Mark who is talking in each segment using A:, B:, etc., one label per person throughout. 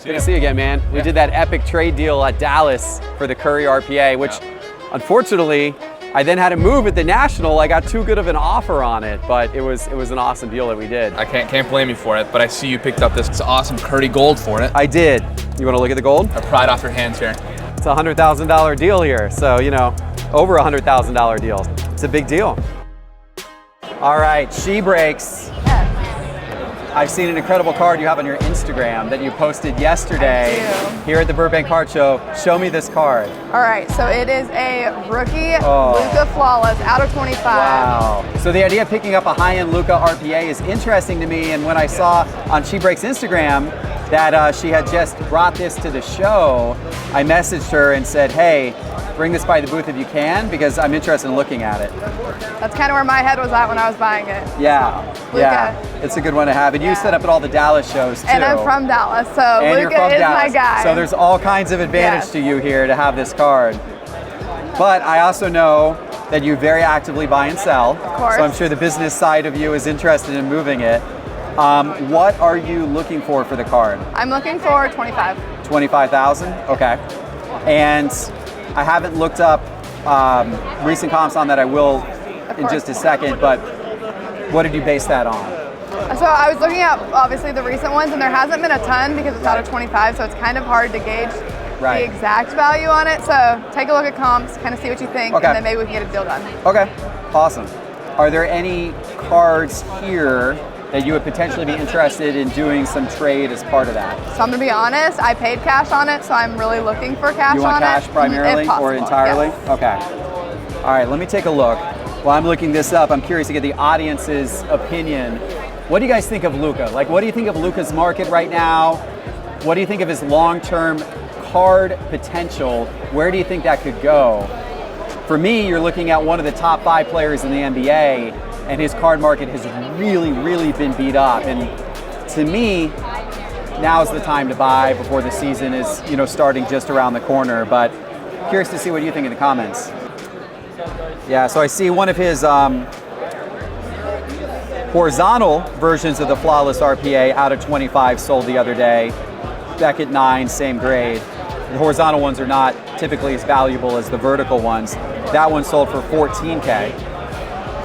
A: Good to see you again, man. We did that epic trade deal at Dallas for the Curry RPA, which unfortunately, I then had to move at the National. I got too good of an offer on it, but it was an awesome deal that we did.
B: I can't blame you for it, but I see you picked up this awesome Curry gold for it.
A: I did. You want to look at the gold?
B: I pried off your hands here.
A: It's a $100,000 deal here, so over a $100,000 deal. It's a big deal. All right, She Breaks. I've seen an incredible card you have on your Instagram that you posted yesterday here at the Burbank Card Show. Show me this card.
C: All right, so it is a rookie Luka Flawless out of 25.
A: Wow. So the idea of picking up a high-end Luka RPA is interesting to me, and when I saw on She Breaks Instagram that she had just brought this to the show, I messaged her and said, hey, bring this by the booth if you can, because I'm interested in looking at it.
C: That's kind of where my head was at when I was buying it.
A: Yeah, it's a good one to have. And you set up at all the Dallas shows too.
C: And I'm from Dallas, so Luka is my guy.
A: So there's all kinds of advantage to you here to have this card. But I also know that you very actively buy and sell.
C: Of course.
A: So I'm sure the business side of you is interested in moving it. What are you looking for the card?
C: I'm looking for 25.
A: 25,000? Okay. And I haven't looked up recent comps on that. I will in just a second, but what did you base that on?
C: So I was looking at obviously the recent ones, and there hasn't been a ton because it's out of 25, so it's kind of hard to gauge the exact value on it. So take a look at comps, kind of see what you think, and then maybe we can get a deal done.
A: Okay, awesome. Are there any cards here that you would potentially be interested in doing some trade as part of that?
C: So I'm gonna be honest, I paid cash on it, so I'm really looking for cash on it.
A: You want cash primarily or entirely?
C: Yes.
A: Okay. All right, let me take a look. While I'm looking this up, I'm curious to get the audience's opinion. What do you guys think of Luka? Like, what do you think of Luka's market right now? What do you think of his long-term card potential? Where do you think that could go? For me, you're looking at one of the top 5 players in the NBA, and his card market has really been beat up. And to me, now's the time to buy before the season is, starting just around the corner. But curious to see what you think in the comments. Yeah, so I see one of his horizontal versions of the Flawless RPA out of 25 sold the other day. Beckett 9, same grade. The horizontal ones are not typically as valuable as the vertical ones. That one sold for $14K.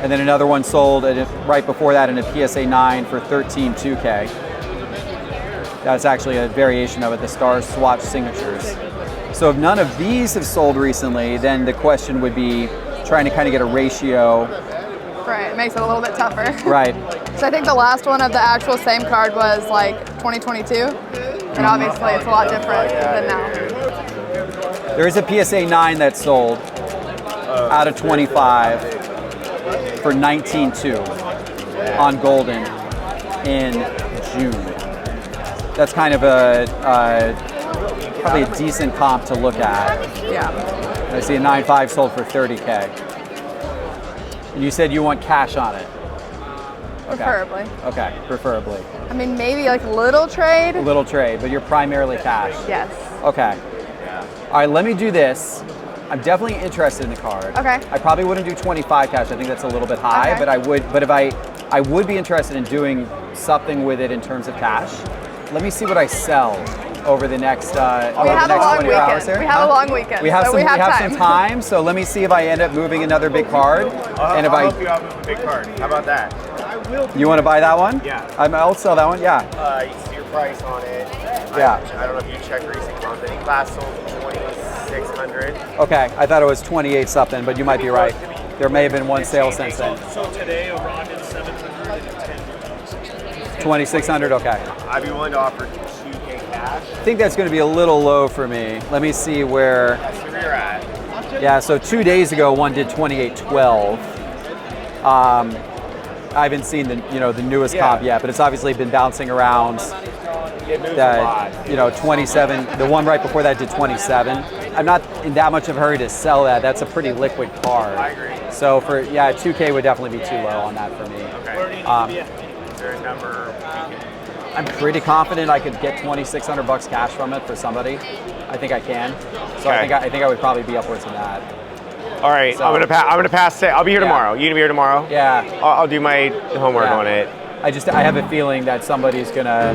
A: And then another one sold right before that in a PSA 9 for $13,200. That's actually a variation of it, the Star Swatch Signatures. So if none of these have sold recently, then the question would be trying to kind of get a ratio.
C: Right, it makes it a little bit tougher.
A: Right.
C: So I think the last one of the actual same card was like 2022, and obviously it's a lot different than now.
A: There is a PSA 9 that sold out of 25 for $19,200 on Golden in June. That's kind of probably a decent comp to look at.
C: Yeah.
A: I see a 9.5 sold for $30K. And you said you want cash on it.
C: Preferably.
A: Okay, preferably.
C: I mean, maybe like a little trade.
A: A little trade, but you're primarily cash.
C: Yes.
A: Okay. All right, let me do this. I'm definitely interested in the card.
C: Okay.
A: I probably wouldn't do 25 cash. I think that's a little bit high, but I would be interested in doing something with it in terms of cash. Let me see what I sell over the next 24 hours here.
C: We have a long weekend.
A: We have some time, so let me see if I end up moving another big card.
D: And if I'll help you out with a big card. How about that?
A: You want to buy that one?
D: Yeah.
A: I'll sell that one, yeah.
D: You see your price on it.
A: Yeah.
D: I don't know if you checked recent comp. I think last sold for $2,600.
A: Okay, I thought it was 28 something, but you might be right. There may have been one sale since then.
E: So today, around at 700 and 10.
A: 2,600, okay.
D: I'd be willing to offer $2K cash.
A: I think that's going to be a little low for me. Let me see where.
D: That's where you're at.
A: Yeah, so 2 days ago, one did 28.12. I haven't seen the newest comp yet, but it's obviously been bouncing around.
D: It moves a lot.
A: 27. The one right before that did 27. I'm not in that much of a hurry to sell that. That's a pretty liquid card.
D: I agree.
A: So 2K would definitely be too low on that for me.
D: Okay. Is there a number?
A: I'm pretty confident I could get $2,600 cash from it for somebody. I think I can. So I think I would probably be upwards of that.
D: All right, so, I'm gonna pass it. I'll be here tomorrow. You gonna be here tomorrow?
A: Yeah.
D: I'll do my homework on it.
A: I have a feeling that somebody's gonna,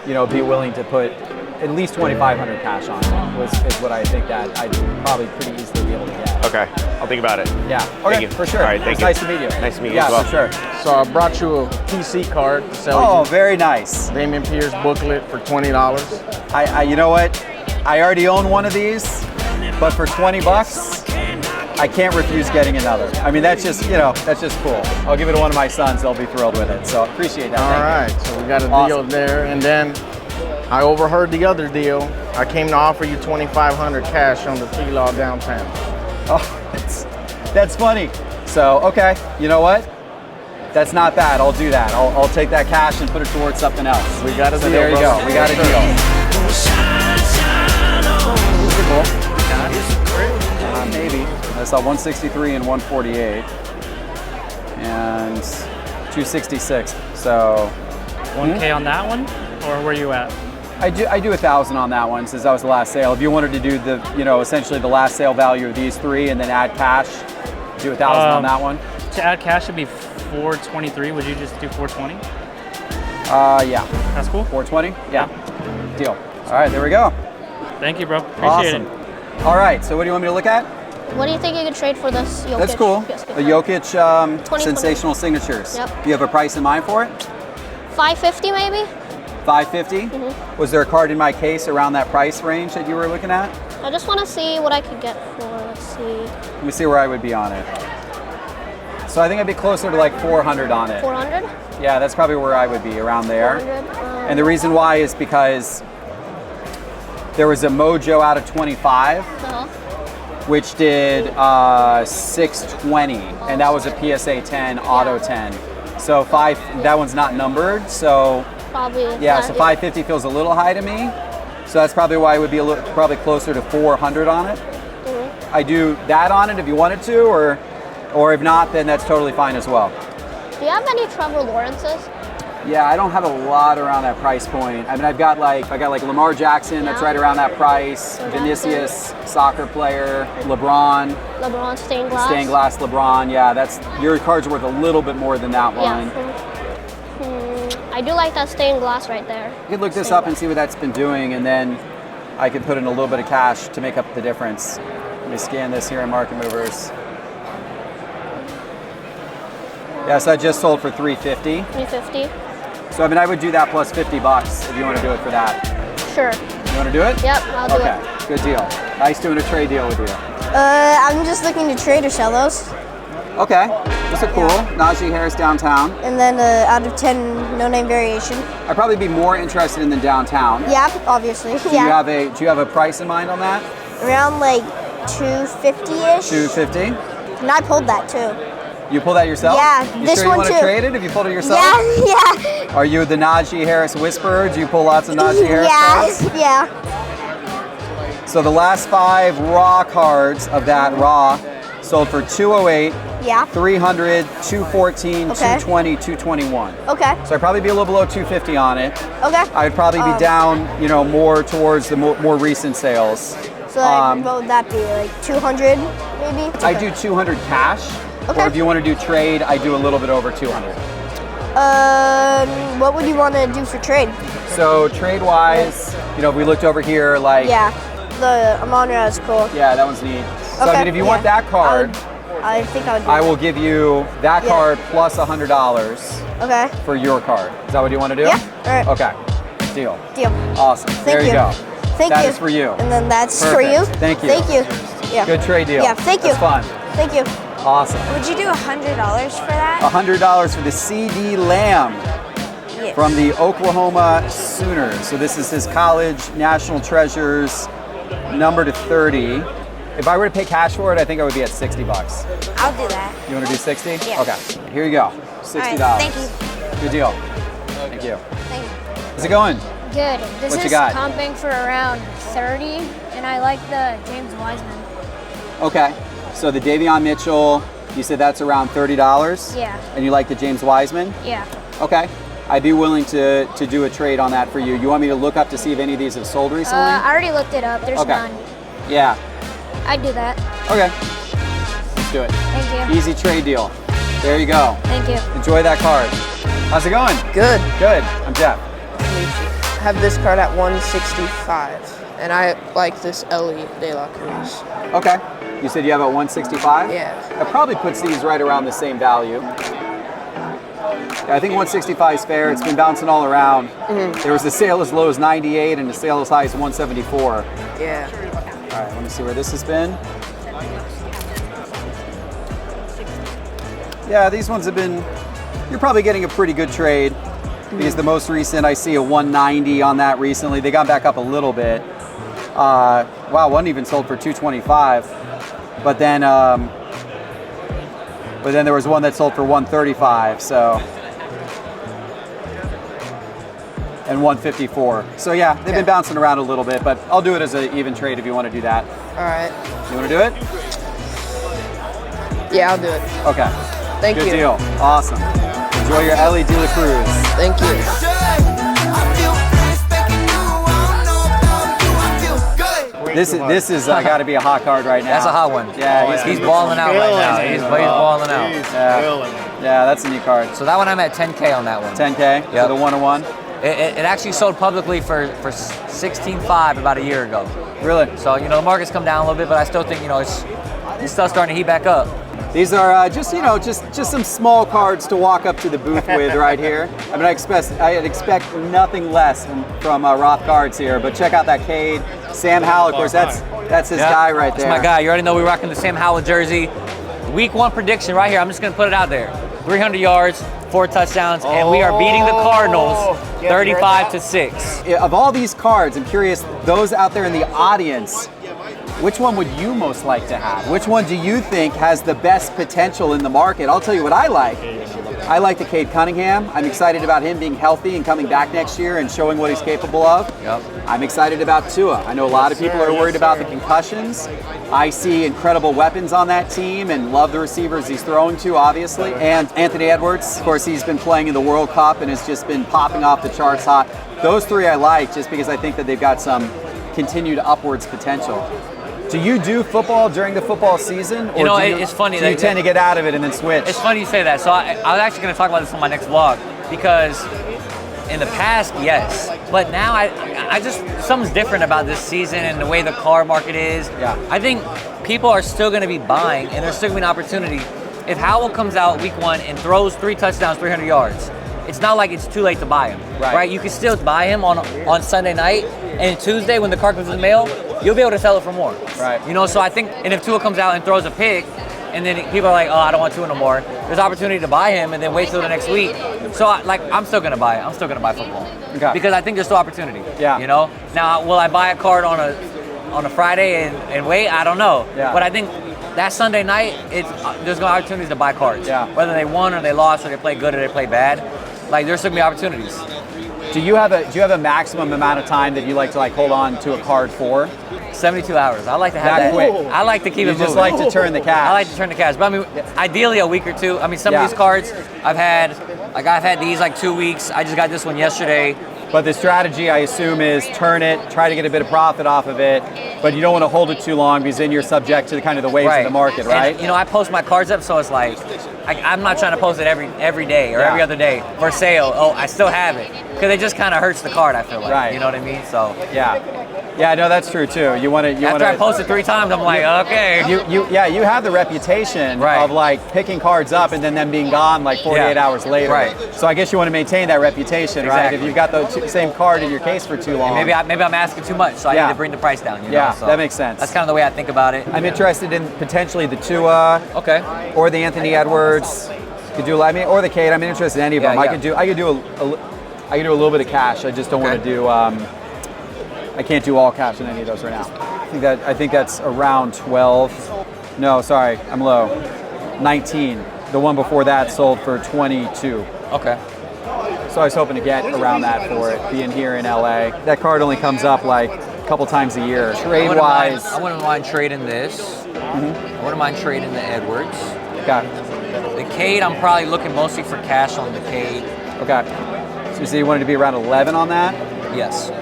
A: be willing to put at least 2,500 cash on it is what I think that I'd probably pretty easily be able to get.
D: Okay, I'll think about it.
A: Yeah.
D: Thank
A: Okay,
D: you.
A: for sure.
D: All right, thank you.
A: Nice to meet you.
D: Nice to meet you
A: Yeah,
D: as well.
A: for sure.
F: So I brought you a PC card to sell
A: Oh,
F: you.
A: very nice.
F: Damien Pierce booklet for $20.
A: You know what? I already own one of these, but for 20 bucks, I can't refuse getting another. I mean, that's just, that's just cool. I'll give it to one of my sons. They'll be thrilled with it. So appreciate that.
F: All
A: Thank you.
F: right, so we got a deal
A: Awesome.
F: there. And then I overheard the other deal. I came to offer you $2,500 cash on the T-Law downtown.
A: Oh, that's funny. So, okay, you know what? That's not bad. I'll do that. I'll take that cash and put it towards something else.
F: We got a
A: So
F: deal,
A: there you
F: brother.
A: go. We got a deal. Maybe. I saw 163 and 148 and 266. So
E: 1K on that one, or where you at?
A: I do 1,000 on that one since that was the last sale. If you wanted to do the essentially the last sale value of these three and then add cash, do 1,000 on that one.
E: To add cash would be 423. Would you just do 420?
A: Yeah.
E: That's cool.
A: 420. Yeah. Deal. All right, there we go.
E: Thank you, bro. Appreciate
A: Awesome.
E: it.
A: All right. So what do you want me to look at?
G: What do you think you could trade for this Jokic?
A: That's cool.
G: Yes,
A: The Jokic
G: 20.
A: sensational signatures.
G: Yep.
A: Do you have a price in mind for it?
G: 550 maybe?
A: 550. Was there a card in my case around that price range that you were looking at?
G: I just want to see what I could get for, let's see.
A: Let me see where I would be on it. So I think I'd be closer to like 400 on it.
G: 400?
A: Yeah, that's probably where I would be, around there.
G: 400?
A: And the reason why is because there was a Mojo out of 25, which did 620, and that was a PSA 10, Auto 10. So that one's not numbered, so
G: Probably.
A: yeah, so 550 feels a little high to me. So that's probably why it would be probably closer to 400 on it. I do that on it if you wanted to, or if not, then that's totally fine as well.
G: Do you have any Trevor Lawrences?
A: Yeah, I don't have a lot around that price point. I mean, I got like Lamar Jackson, that's right around that price.
G: So
A: Vinicius, soccer player, LeBron,
G: stained glass.
A: stained glass LeBron. Yeah, your card's worth a little bit more than that one.
G: Yeah. I do like that stained glass right there.
A: You could look this up and see what that's been doing, and then I could put in a little bit of cash to make up the difference. Let me scan this here in Market Movers. Yeah, so I just sold for 350.
G: 350?
A: So I mean, I would do that plus 50 bucks if you want to do it for that.
G: Sure.
A: You want to do it?
G: Yep, I'll do it.
A: Okay, good deal. Nice doing a trade deal with you.
H: I'm just looking to trade or sell those.
A: Okay, those are cool. Najee Harris downtown.
H: And then out of 10, no name variation.
A: I'd probably be more interested in the downtown.
H: Yeah, obviously.
A: Do you have a price in mind on that?
H: Around like 250-ish.
A: 250?
H: And I pulled that too.
A: You pull that yourself?
H: Yeah,
A: you
H: this
A: sure
H: one
A: you want
H: too.
A: to trade it if you pulled it yourself?
H: Yeah.
A: Are you the Najee Harris whisperer? Do you pull lots of Najee Harris cards?
H: Yeah.
A: So the last 5 raw cards of that raw sold for 208,
H: Yeah.
A: 300, 214,
H: Okay.
A: 220, 221.
H: Okay.
A: So I'd probably be a little below 250 on it.
H: Okay.
A: I would probably be down, more towards the more recent sales.
H: So like, what would that be? Like 200 maybe?
A: I do 200 cash.
H: Okay.
A: Or if you want to do trade, I do a little bit over 200.
H: What would you want to do for trade?
A: So trade-wise, if we looked over here, like
H: Yeah. The Amon-Ra is cool.
A: yeah, that one's neat. So I
H: Okay,
A: mean, if you want
H: yeah.
A: that card,
H: I think I would do
A: I
H: that.
A: will give you that
H: Yeah.
A: card plus $100
H: Okay.
A: for your card. Is that what you want to do?
H: Yeah. All right.
A: Okay. Deal.
H: Deal.
A: Awesome. There you go.
H: Thank
A: That
H: you.
A: is for you.
H: And then that's for you.
A: Perfect. Thank you.
H: Thank you. Yeah.
A: Good trade deal.
H: Yeah. Thank you.
A: That's fun.
H: Thank you.
A: Awesome.
I: Would you do $100 for that?
A: $100 for the CD Lamb
I: Yes.
A: from the Oklahoma Sooners. So this is his college national treasures, number to 30. If I were to pay cash for it, I think I would be at 60 bucks.
I: I'll do that.
A: You want to do 60?
I: Yeah.
A: Okay. Here you go. $60.
I: All right, thank you.
A: Good deal. Thank you.
I: Thank you.
A: How's it going?
J: Good. This
A: What you
J: is
A: got?
J: comping for around 30, and I like the James Wiseman.
A: Okay. So the Davion Mitchell, you said that's around $30?
J: Yeah.
A: And you like the James Wiseman?
J: Yeah.
A: Okay. I'd be willing to do a trade on that for you. You want me to look up to see if any of these have sold recently?
J: I already looked it up. There's
A: Okay.
J: none.
A: Yeah.
J: I'd do that.
A: Okay. Let's do it.
J: Thank you.
A: Easy trade deal. There you go.
J: Thank you.
A: Enjoy that card. How's it going?
K: Good.
A: Good. I'm Jeff.
K: have this card at 165, and I like this Ellie De La Cruz.
A: Okay. You said you have a 165?
K: Yeah.
A: That probably puts these right around the same value. Yeah, I think 165 is fair. It's been bouncing all around. There was a sale as low as 98 and a sale as high as 174.
K: Yeah.
A: All right, let me see where this has been. Yeah, these ones have been, you're probably getting a pretty good trade because the most recent, I see a 190 on that recently. They got back up a little bit. Wow, one even sold for 225. But then there was one that sold for 135, so. And 154. So yeah, they've been bouncing around a little bit, but I'll do it as an even trade if you want to do that.
K: All right.
A: You want to do it?
K: Yeah, I'll do it.
A: Okay.
K: Thank you.
A: Good deal. Awesome. Enjoy your Ellie De La Cruz.
K: Thank you.
A: This is got to be a hot card right now.
L: That's a hot one.
A: Yeah,
L: he's balling out right now. He's balling out.
A: Yeah, that's a neat card.
L: So that one I'm at 10K on that one.
A: 10K for the 101.
L: It actually sold publicly for 16.5 about a year ago.
A: Really?
L: So the market's come down a little bit, but I still think it's still starting to heat back up.
A: These are just some small cards to walk up to the booth with right here. I mean, I'd expect nothing less from Roth Cards here. But check out that Cade, Sam Howell. Of course, that's his guy right there.
L: That's my guy. You already know we're rocking the Sam Howell jersey. Week 1 prediction right here. I'm just gonna put it out there. 300 yards, 4 touchdowns, and we are beating the Cardinals 35-6.
A: Of all these cards, I'm curious, those out there in the audience, which one would you most like to have? Which one do you think has the best potential in the market? I'll tell you what I like. I like the Cade Cunningham. I'm excited about him being healthy and coming back next year and showing what he's capable of.
L: Yep.
A: I'm excited about Tua. I know a lot of people are worried about the concussions. I see incredible weapons on that team and love the receivers he's throwing to, obviously. And Anthony Edwards, of course, he's been playing in the World Cup and has just been popping off the charts hot. Those 3 I like just because I think that they've got some continued upwards potential. Do you do football during the football season? Or
L: it's funny.
A: Do you tend to get out of it and then switch?
L: It's funny you say that. So I was actually going to talk about this on my next vlog because in the past, yes. But now I just, something's different about this season and the way the car market is.
A: Yeah.
L: I think people are still going to be buying and there's still going to be an opportunity. If Howell comes out week 1 and throws 3 touchdowns, 300 yards, it's not like it's too late to buy him, right? You can still buy him on Sunday night, and Tuesday when the car comes in the mail, you'll be able to sell it for more.
A: Right.
L: So I think, and if Tua comes out and throws a pick, and then people are like, oh, I don't want Tua no more, there's opportunity to buy him and then wait till the next week. So I'm still gonna buy it. I'm still gonna buy football.
A: Okay.
L: Because I think there's still opportunity.
A: Yeah.
L: Now, will I buy a card on a Friday and wait? I don't know.
A: Yeah.
L: But I think that Sunday night, there's no opportunities to buy cards.
A: Yeah.
L: Whether they won or they lost or they played good or they played bad, there's still gonna be opportunities.
A: Do you have a maximum amount of time that you like to hold on to a card for?
L: 72 hours. I like to have that.
A: Quick.
L: I like to keep it moving.
A: You just like to turn the cash.
L: I like to turn the cash. But I mean, ideally a week or 2. I mean, some of these cards I've had these 2 weeks. I just got this one yesterday.
A: But the strategy, I assume, is turn it, try to get a bit of profit off of it, but you don't want to hold it too long because then you're subject to the waves of the market, right?
L: And, I post my cards up, so it's like, I'm not trying to post it every day or every other day for sale. Oh, I still have it. Because it just kind of hurts the card, I feel like.
A: Right.
L: You know what I mean? So.
A: Yeah, no, that's true too.
L: After I post it 3 times, I'm like, okay.
A: You have the reputation of picking cards up and then them being gone 48 hours later.
L: Right.
A: So I guess you want to maintain that reputation, right? If you've got the same card in your case for too long.
L: And maybe I'm asking too much, so I need to bring the price down. So
A: that makes sense.
L: That's kind of the way I think about it.
A: I'm interested in potentially the Tua, or the Anthony Edwards. Could do, or the Cade. I'm interested in any of them. I could do a little bit of cash. I just don't want to do. I can't do all cash in any of those right now. I think that's around 12. No, sorry, I'm low. 19. The one before that sold for 22.
L: Okay.
A: So I was hoping to get around that for it, being here in LA. That card only comes up a couple times a year. Trade-wise.
L: I wouldn't mind trading this. I wouldn't mind trading the Edwards.
A: Okay.
L: The Cade, I'm probably looking mostly for cash on the Cade.
A: Okay. So you say you wanted to be around 11 on that?
L: Yes.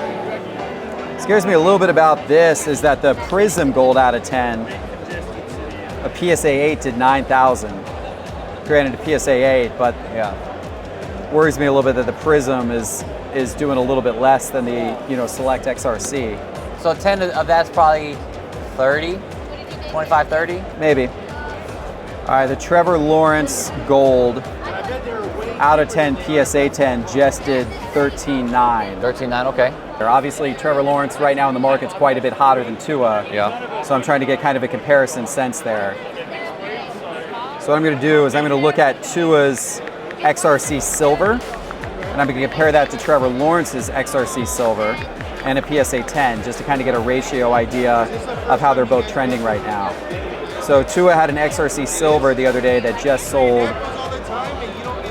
A: Scares me a little bit about this is that the Prism Gold out of 10, a PSA 8 did 9,000. Granted, a PSA 8, but worries me a little bit that the Prism is is doing a little bit less than the, you know, Select XRC.
L: So 10 of that's probably 30, 25, 30?
A: Maybe. All right, the Trevor Lawrence Gold out of 10 PSA 10 just did 13.9.
L: 13.9, okay.
A: Obviously, Trevor Lawrence right now in the market's quite a bit hotter than Tua.
L: Yeah.
A: So I'm trying to get kind of a comparison sense there. So what I'm going to do is I'm going to look at Tua's XRC Silver, and I'm going to compare that to Trevor Lawrence's XRC Silver and a PSA 10, just to kind of get a ratio idea of how they're both trending right now. So Tua had an XRC Silver the other day that just sold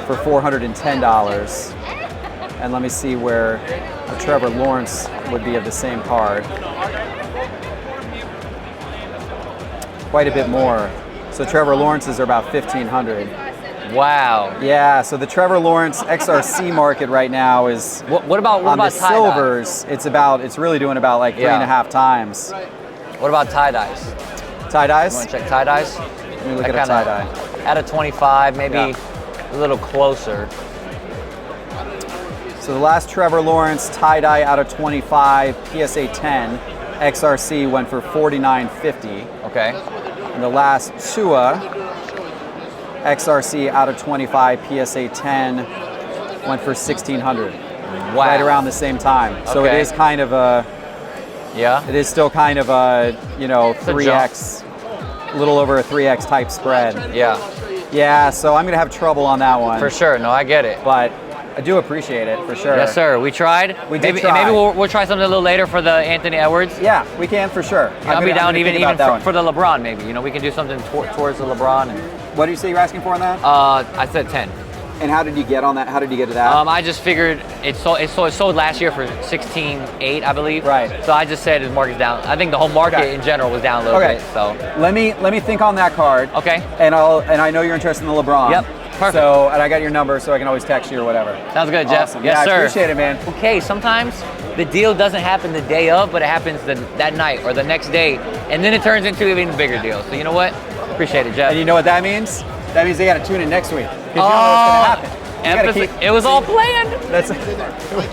A: for $410. And let me see where a Trevor Lawrence would be of the same card. Quite a bit more. So Trevor Lawrence's are about $1,500.
L: Wow.
A: Yeah, so the Trevor Lawrence XRC market right now is
L: what about
A: the silvers. It's really doing about like 3.5 times.
L: What about tie-dyes?
A: Tie-dyes?
L: You want to check tie-dyes?
A: Let me look at a tie-dye.
L: At a 25, maybe a little closer.
A: So the last Trevor Lawrence tie-dye out of 25 PSA 10 XRC went for $49.50.
L: Okay.
A: And the last Tua XRC out of 25 PSA 10 went for $1,600.
L: Wow.
A: Right around the same time. So it is kind of a, it is still kind of a, you know, 3X, a little over a 3X type spread.
L: Yeah.
A: Yeah, so I'm going to have trouble on that one.
L: For sure, no, I get it.
A: But I do appreciate it, for sure.
L: Yes, sir. We tried.
A: We did try.
L: Maybe we'll try something a little later for the Anthony Edwards.
A: Yeah, we can for sure.
L: I'll be down even for the LeBron, maybe. You know, we can do something towards the LeBron. And,
A: what do you say you're asking for on that?
L: I said 10.
A: And how did you get on that? How did you get to that?
L: I just figured it sold last year for 16.8, I believe.
A: Right.
L: So I just said his market's down. I think the whole market in general was down a little bit. So
A: let me think on that card.
L: Okay.
A: And I know you're interested in the LeBron.
L: Yep. Perfect.
A: So, and I got your number, so I can always text you or whatever.
L: Sounds good, Jeff.
A: Awesome.
L: Yes,
A: sir.
L: I
A: appreciate it, man.
L: Okay, sometimes the deal doesn't happen the day of, but it happens that night or the next day, and then it turns into an even bigger deal. So you know what? Appreciate it, Jeff.
A: And you know what that means? That means they got to tune in next week. Because you know what's going to happen.
L: It was all planned.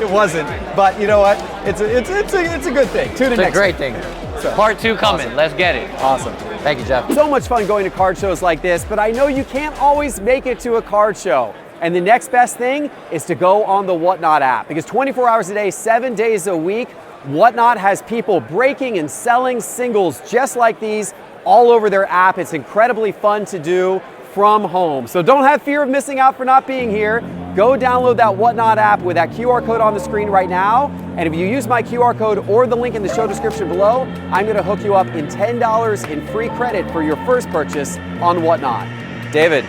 A: It wasn't, but you know what? It's a good thing. Tune in next week. It's a
L: great thing. So, Part 2 coming.
A: Awesome.
L: Let's get it.
A: Awesome.
L: Thank you, Jeff.
A: So much fun going to card shows like this, but I know you can't always make it to a card show. And the next best thing is to go on the Whatnot app, because 24 hours a day, 7 days a week, Whatnot has people breaking and selling singles just like these all over their app. It's incredibly fun to do from home. So don't have fear of missing out for not being here. Go download that Whatnot app with that QR code on the screen right now. And if you use my QR code or the link in the show description below, I'm going to hook you up in $10 in free credit for your first purchase on Whatnot. David,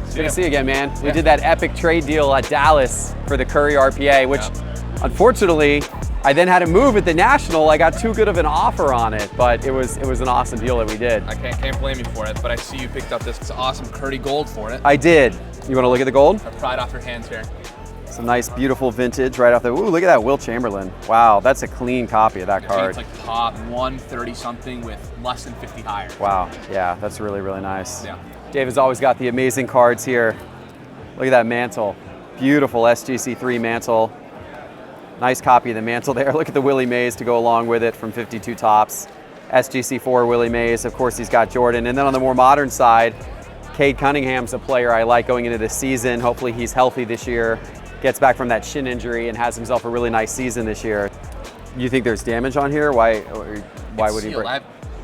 A: it's good to see you again, man. We did that epic trade deal at Dallas for the Curry RPA, which unfortunately, I then had to move at the National. I got too good of an offer on it, but it was an awesome deal that we did.
B: I can't blame you for it, but I see you picked up this awesome Curry Gold for it.
A: I did. You want to look at the gold?
B: I pried off your hands here.
A: Some nice, beautiful vintage right off the. Ooh, look at that, Will Chamberlain. Wow, that's a clean copy of that card.
B: It's like top 130 something with less than 50 higher.
A: Wow, yeah, that's really, really nice.
B: Yeah.
A: Dave has always got the amazing cards here. Look at that mantle. Beautiful SGC3 mantle. Nice copy of the mantle there. Look at the Willie Mays to go along with it from 52 Tops. SGC4 Willie Mays. Of course, he's got Jordan. And then on the more modern side, Cade Cunningham's a player I like going into this season. Hopefully he's healthy this year, gets back from that shin injury and has himself a really nice season this year. You think there's damage on here? Why would he break?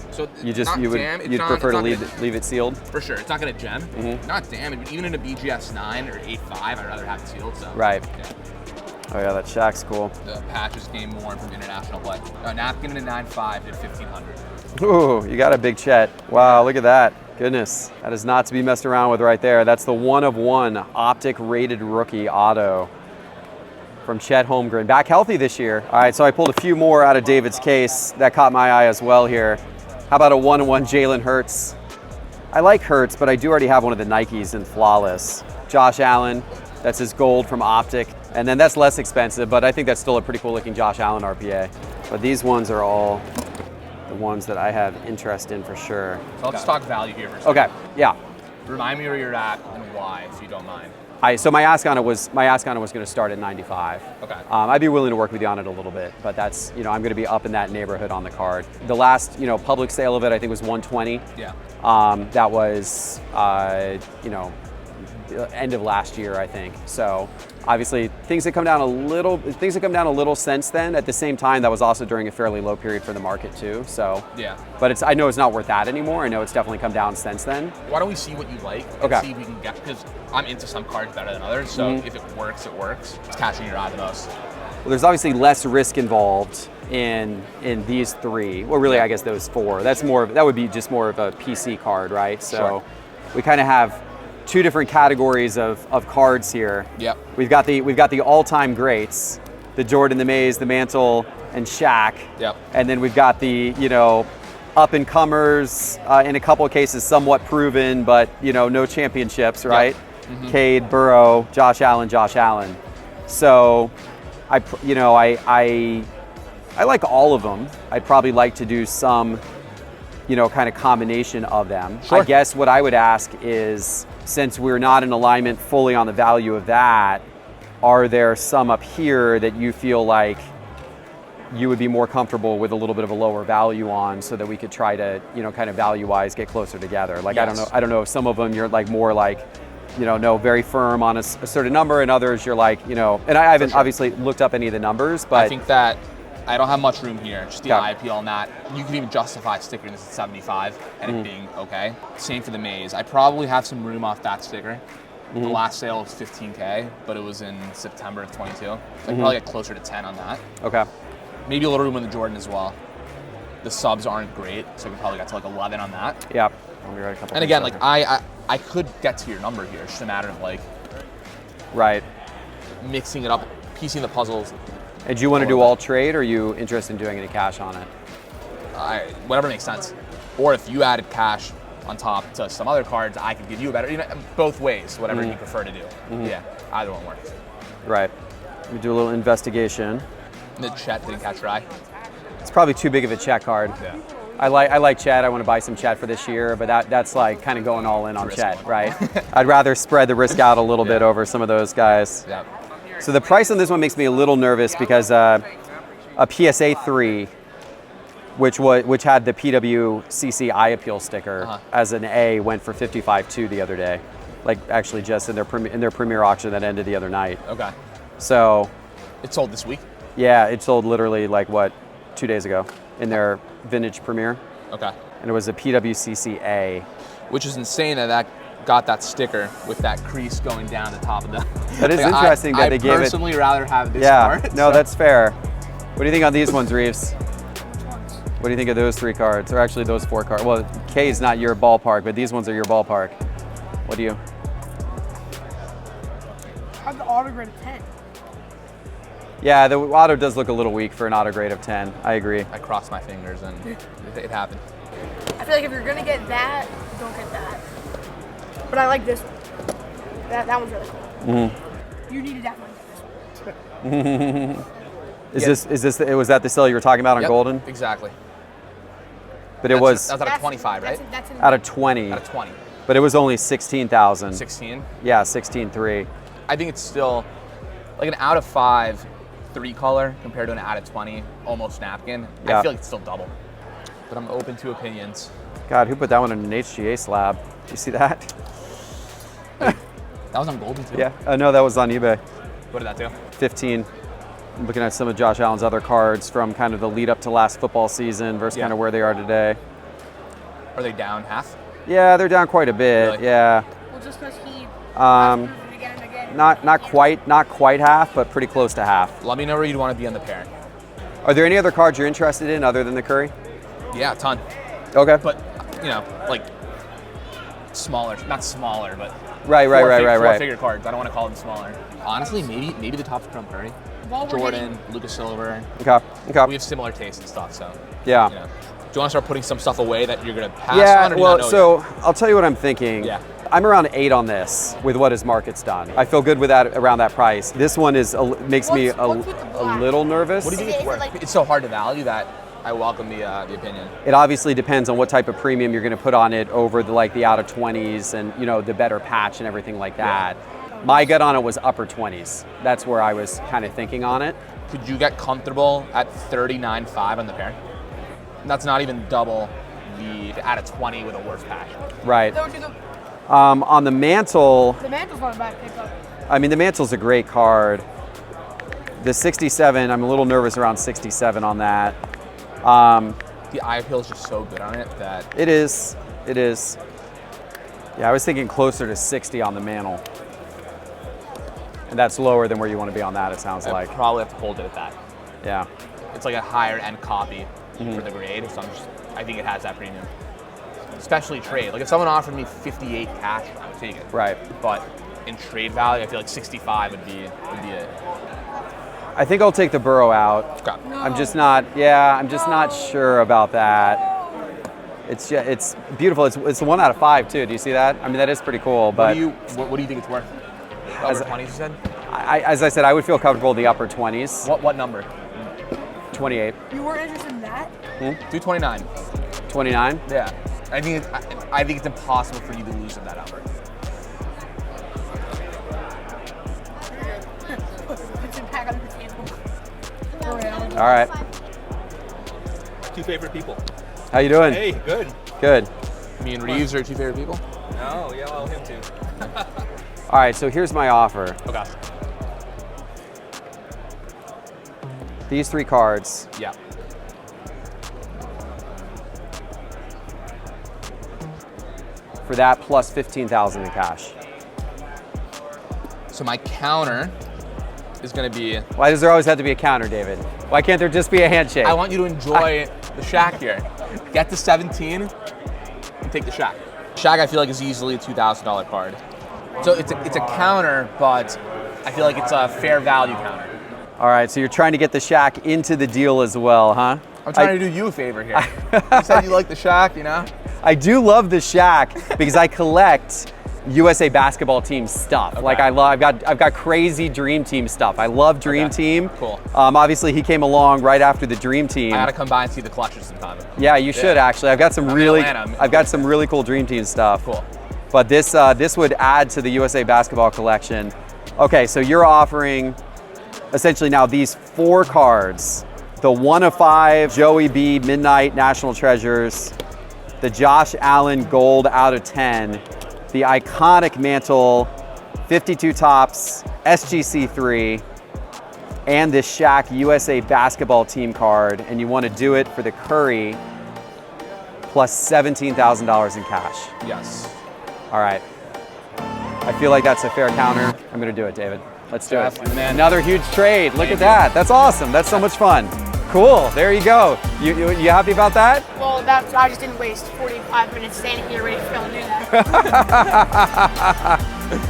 B: So
A: you'd prefer to leave it sealed?
B: For sure, it's not going to gem. Not damage, but even in a BGS 9 or 8.5, I'd rather have it sealed. So
A: right.
B: Yeah.
A: Oh yeah, that Shaq's cool.
B: The patches game worn from international play. Napkin in a 9.5 did 1,500.
A: Ooh, you got a big Chet. Wow, look at that. Goodness, that is not to be messed around with right there. That's the 1/1 Optic rated rookie auto from Chet Holmgren. Back healthy this year. All right, so I pulled a few more out of David's case. That caught my eye as well here. How about a 1/1 Jalen Hurts? I like Hurts, but I do already have one of the Nikes in Flawless. Josh Allen, that's his gold from Optic. And then that's less expensive, but I think that's still a pretty cool looking Josh Allen RPA. But these ones are all the ones that I have interest in for sure.
B: So let's talk value here for a second.
A: Okay, yeah.
B: Remind me where you're at and why, if you don't mind.
A: So my ask on it was going to start at 95.
B: Okay.
A: I'd be willing to work with you on it a little bit, but that's I'm going to be up in that neighborhood on the card. The last public sale of it I think was 120.
B: Yeah.
A: That was end of last year I think. So obviously things have come down a little since then. At the same time, that was also during a fairly low period for the market too. So
B: yeah.
A: But I know it's not worth that anymore. I know it's definitely come down since then.
B: Why don't we see what you like and see if we can get, because I'm into some cards better than others. So if it works, it works. It's catching your eye the most.
A: Well, there's obviously less risk involved in these three. Well, really, I guess those four. That would be just more of a PC card, right? So we kind of have two different categories of cards here.
B: Yep.
A: We've got the all-time greats, the Jordan, the Mays, the Mantle, and Shaq.
B: Yep.
A: And then we've got the up-and-comers, in a couple of cases somewhat proven, but no championships, right?
B: Yep.
A: Cade, Burrow, Josh Allen. So I like all of them. I'd probably like to do some kind of combination of them.
B: Sure.
A: I guess what I would ask is, since we're not in alignment fully on the value of that, are there some up here that you feel like you would be more comfortable with a little bit of a lower value on, so that we could try to, kind of value-wise get closer together? Like,
B: yes.
A: I don't know if some of them you're like more like, very firm on a certain number, and others you're like, and I haven't obviously looked up any of the numbers, but
B: I think that I don't have much room here, just the eye appeal on that. You could even justify sticking this at 75 and it being okay. Same for the Maze. I probably have some room off that sticker. The last sale was $15K, but it was in September of 22. So I can probably get closer to 10 on that.
A: Okay.
B: Maybe a little room on the Jordan as well. The subs aren't great, so we probably got to like 11 on that.
A: Yeah.
B: And again, like I could get to your number here. It's just a matter of like mixing it up, piecing the puzzles.
A: And do you want to do all trade, or are you interested in doing any cash on it?
B: Whatever makes sense. Or if you added cash on top to some other cards, I could give you a better, both ways, whatever you prefer to do. Yeah, either one works.
A: Right. Let me do a little investigation.
B: The Chet didn't catch your eye?
A: It's probably too big of a Chet card.
B: Yeah.
A: I like Chet. I want to buy some Chet for this year, but that's like kind of going all in on Chet, right? I'd rather spread the risk out a little bit over some of those guys.
B: Yeah.
A: So the price on this one makes me a little nervous because a PSA 3, which had the PWCC eye appeal sticker as an A, went for $55.2 the other day. Like actually just in their premier auction that ended the other night.
B: Okay.
A: So
B: it sold this week?
A: Yeah, it sold literally like 2 days ago in their vintage premiere.
B: Okay.
A: And it was a PWCC A.
B: Which is insane that got that sticker with that crease going down the top of the.
A: That is interesting that they gave it.
B: I personally rather have this
A: card.
B: card.
A: No, that's fair. What do you think on these ones, Reeves? What do you think of those 3 cards? Or actually those 4 cards? Well, K is not your ballpark, but these ones are your ballpark. What do you?
J: I have the auto grade of 10.
A: Yeah, the auto does look a little weak for an auto grade of 10. I agree.
B: I crossed my fingers and it happened.
J: I feel like if you're gonna get that, don't get that. But I like this one. That one's really cool. You need to definitely get this one.
A: Was that the sale you were talking about on Golden?
B: Exactly.
A: But
B: that was out of 25, right?
A: Out of 20.
B: Out of 20.
A: But it was only 16,000.
B: 16?
A: Yeah, 16.3.
B: I think it's still like an out of 5 3 color compared to an out of 20 almost napkin.
A: Yeah.
B: I feel like it's still double. But I'm open to opinions.
A: God, who put that one in an HGA slab? Did you see that?
B: That was on Golden too?
A: Yeah. No, that was on eBay.
B: What did that do?
A: 15. I'm looking at some of Josh Allen's other cards from kind of the lead up to last football season versus kind of where they are today.
B: Are they down half?
A: Yeah, they're down quite a bit.
B: Really?
A: Yeah.
J: Well, just because he again and again.
A: Not quite half, but pretty close to half.
B: Let me know where you'd want to be on the pairing.
A: Are there any other cards you're interested in other than the Curry?
B: Yeah, a ton.
A: Okay.
B: But like smaller, not smaller, but
A: right.
B: Four-figure cards. I don't want to call them smaller. Honestly, maybe the top of Trump Curry, Jordan, Lucas Silver.
A: Okay.
B: We have similar tastes and stuff, so.
A: Yeah.
B: Do you want to start putting some stuff away that you're gonna pass on? Or
A: well, so I'll tell you what I'm thinking.
B: Yeah.
A: I'm around 8 on this with what his market's done. I feel good with that around that price. This one makes me a little nervous.
B: What do you think it's worth? It's so hard to value that. I welcome the opinion.
A: It obviously depends on what type of premium you're going to put on it over the out of 20s and the better patch and everything like that.
J: Yeah.
A: My gut on it was upper 20s. That's where I was kind of thinking on it.
B: Could you get comfortable at 39.5 on the pair? That's not even double the at a 20 with a worse patch.
A: Right. On the Mantle,
J: The Mantle's not a bad pickup.
A: I mean, the Mantle's a great card. The 67, I'm a little nervous around 67 on that.
B: The eye appeal is just so good on it that
A: It is. Yeah, I was thinking closer to 60 on the Mantle. And that's lower than where you want to be on that, it sounds
B: I
A: like.
B: probably have to hold it at that.
A: Yeah.
B: It's like a higher end copy for the grade, so I think it has that premium. Especially trade. Like if someone offered me 58 cash, I would take it.
A: Right.
B: But in trade value, I feel like 65 would be it.
A: I think I'll take the Burrow out.
B: Okay.
A: I'm just not sure about that. It's beautiful. It's a 1 out of 5 too. Do you see that? I mean, that is pretty cool. But
B: what do you think it's worth? Upper 20s, you said?
A: As I said, I would feel comfortable in the upper 20s.
B: What number?
A: 28.
J: You weren't interested in that?
B: Do 29.
A: 29?
B: Yeah. I think it's impossible for you to lose in that number.
J: Put your pack on the table.
A: All right.
E: Two favorite people.
A: How you doing?
E: Hey, good.
A: Good.
B: Me and Reeves are two favorite people?
E: Oh, yeah, well, him too.
A: All right, so here's my offer.
B: Okay.
A: These 3 cards.
B: Yeah.
A: For that plus 15,000 in cash.
B: So my counter is going to be...
A: Why does there always have to be a counter, David? Why can't there just be a handshake?
B: I want you to enjoy the Shack here. Get to 17 and take the Shack. Shack, I feel like, is easily a $2,000 card. So it's a counter, but I feel like it's a fair value counter.
A: All right, so you're trying to get the Shack into the deal as well, huh?
B: I'm trying to do you a favor here. You said you like the Shack, you know?
A: I do love the Shack because I collect USA basketball team stuff.
B: Okay.
A: Like I've got crazy Dream Team stuff. I love Dream Team.
B: Cool.
A: Obviously, he came along right after the Dream Team.
B: I gotta come by and see the collection sometime.
A: Yeah, you should actually. I've got some really cool Dream Team stuff.
B: Cool.
A: But this would add to the USA basketball collection. Okay, so you're offering essentially now these 4 cards: the 1 of 5 Joey B Midnight National Treasures, the Josh Allen Gold out of 10, the iconic Mantle 52 Tops SGC3, and this Shaq USA basketball team card, and you want to do it for the Curry plus $17,000 in cash.
B: Yes.
A: All right. I feel like that's a fair counter. I'm going to do it, David. Let's do it.
B: Man.
A: Another huge trade. Look at that. That's awesome. That's so much fun. Cool. There you go. You happy about that?
J: Well, I just didn't waste 45 minutes standing here ready to go and do that.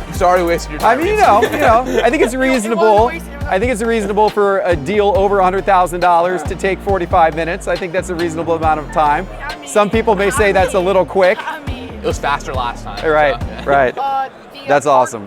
B: I'm sorry we wasted your time.
A: I mean, you know, I think it's reasonable. I think it's reasonable for a deal over $100,000 to take 45 minutes. I think that's a reasonable amount of time. Some people may say that's a little quick.
B: It was faster last time.
A: Right,
B: so, yeah.
A: right. That's awesome.